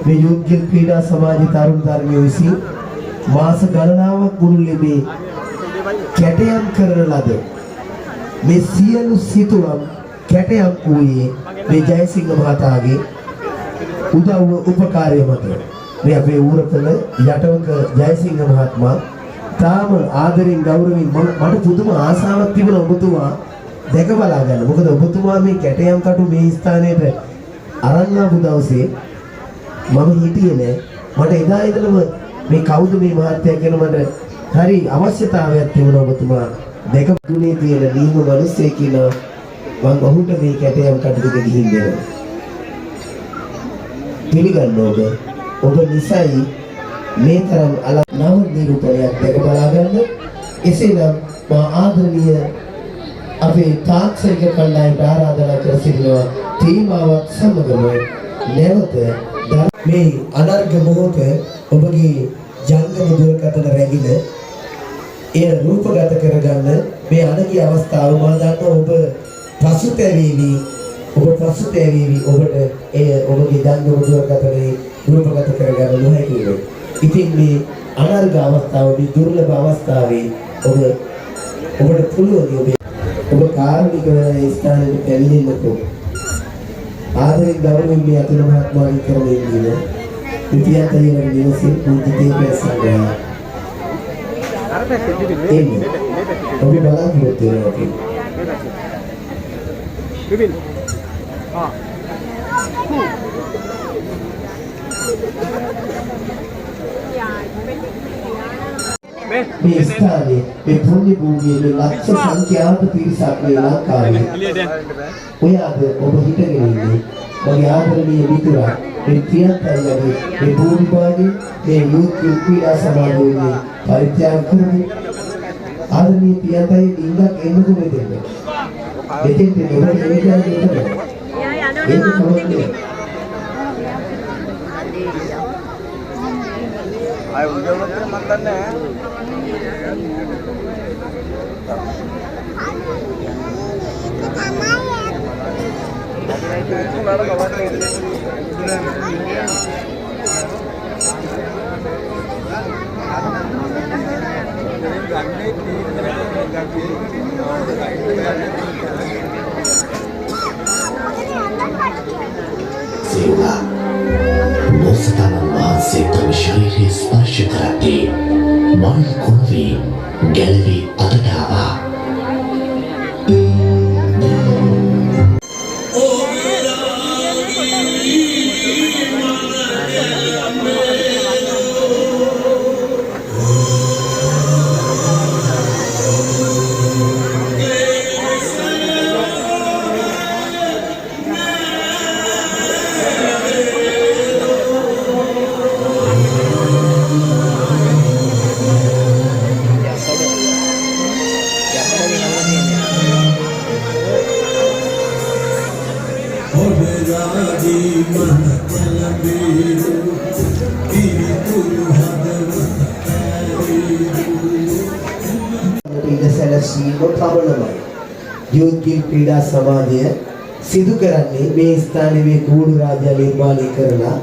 මේ යෝග්‍ය ක්‍රීඩා සමාජ තරුණ තරුණියෝ විසින් මාස ගණනාවක් මුළුල්ලේ කැටයම් කරන ලද මේ සියලු සිතුවම් කැටයම් වූයේ මේ ජයසිංහ මහතාගේ උදව්ව උපකාරය මත. මේ අපේ ඌරතල යටවක ජයසිංහ මහත්මයා තාම ආදරෙන් ගෞරවයෙන් මට පුදුම ආසාවක් තිබුණා ඔබතුමා දැක බලා ගන්න. මොකද ඔබතුමා මේ කැටයම් කටු මේ ස්ථානයට අරන් ආපු දවසේ මම හිටියේ නෑ. මට එදා ඉඳලම මේ කවුද මේ මහත්තයා කියන මට හරි අවශ්‍යතාවයක් තිබුණා ඔබතුමා දැක දුනේ තියෙන දීම මිනිස්සේ කියන මම ඔහුට මේ කැටයම් කටුට ගිහින් දෙනවා. පිළිගන්න ඔබ නිසයි මේ තරම් නව නිරූපණයක් දැක බලා ගන්න. එසේනම් මා ආදරණීය අපේ තාක්ෂණික කණ්ඩායමට ආරාධනා කර සිටිනවා තීමාවක් සමගම නැවත මේ අනර්ග මොහොත ඔබගේ ජංගම දුරකථන රැගින එය රූපගත කරගන්න මේ අනගී අවස්ථාව මා දන්නවා ඔබ පසුතැවීවි ඔබට එය ඔබගේ ජංගම දුරකථනේ රූපගත කරගන්න නොහැකි වේ. ඉතින් මේ අනර්ග අවස්ථාව මේ දුර්ලභ අවස්ථාවේ ඔබට පුළුවන් ඔබ කාර්මික ස්ථානයේ පැමිණෙන්නකෝ ආදරෙන් ගෞරවයෙන් මේ අතුල මහත්මයාගේ කරමින් ඉන්න විද්‍යාලයේ නිවසේ පුංචිතේ පැසගා එන්නේ ඔබ බලාපොරොත්තු වෙනවා බිබින් මේ ස්ථානයේ මේ පුණ්‍ය භූමියේ ලක්ෂ සංඛ්‍යාත පිරිසක් මේ ලංකාවේ ඔයාද ඔබ හිටගෙන ඉන්නේ මගේ ආදරණීය මිතුරා මේ ප්‍රියන්තයගේ මේ භූමිපාගේ මේ යුත් ක්‍රීඩා සමාජයේ පරිත්‍යාග කරමු ආදරණීය ප්‍රියන්තයේ ඉඳක් එන්නකො මෙතෙන් ඔබ කියන්නේ आए उधर उधर मत करना है Dostanan වහන්සේ තම ශරීරයේ ස්පර්ශ කරද්දී මල් කුණුවේ ගැලවී අතට ආවා. යෝග්‍ය ක්‍රීඩා සමාජය සිදු කරන්නේ මේ ස්ථානයේ මේ කූඩු රාජ්‍ය නිර්මාණය කරලා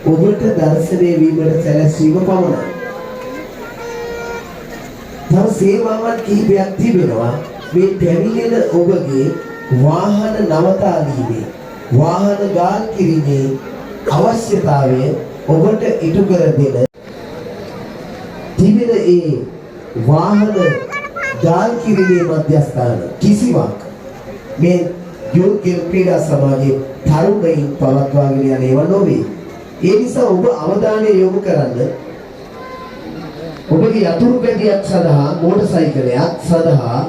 ඔබට දර්ශනය වීමට සැලැස්වීම පමණයි. තව සේවාවන් කිහිපයක් තිබෙනවා මේ පැමිණෙන ඔබගේ වාහන නවතාලීමේ වාහන ගාල් කිරීමේ අවශ්‍යතාවය ඔබට ඉටු කර දෙන තිබෙන ඒ වාහන ගාල් කිරීමේ මධ්‍යස්ථාන කිසිවක් මේ යෝග්‍ය ක්‍රීඩා සමාජයේ තරුණයින් පවත්වාගෙන යන ඒවා නොවේ. ඒ නිසා ඔබ අවධානය යොමු කරන්න ඔබගේ යතුරු පැදියක් සඳහා මෝටර් සයිකලයක් සඳහා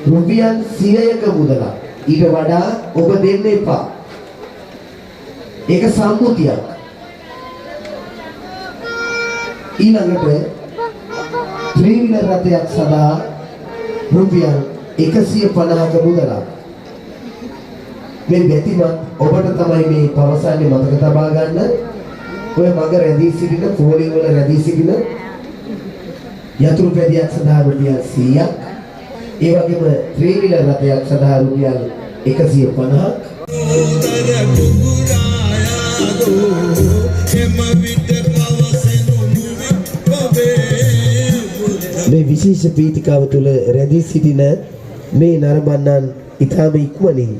රුපියල් 100ක මුදලක් ඊට වඩා ඔබ දෙන්න එපා. ඒක සම්මුතියක්. ඊළඟට ත්‍රිවිධ රථයක් සඳහා රුපියල් 150ක මුදලක්. මේ බැතිමත් ඔබට තමයි මේ පවසන්නේ මතක තබා ගන්න. ඔය මග රැඳී සිටින පොලිං වල රැඳී සිටින යතුරු පැදියක් සඳහා රුපියල් 100ක්. ඒ වගේම ත්‍රිවිල රථයක් සඳහා රුපියල් 150ක්. මේ විශේෂ පීඨිකාව තුළ රැඳී සිටින මේ නරඹන්නන් ඉතාම ඉක්මනින්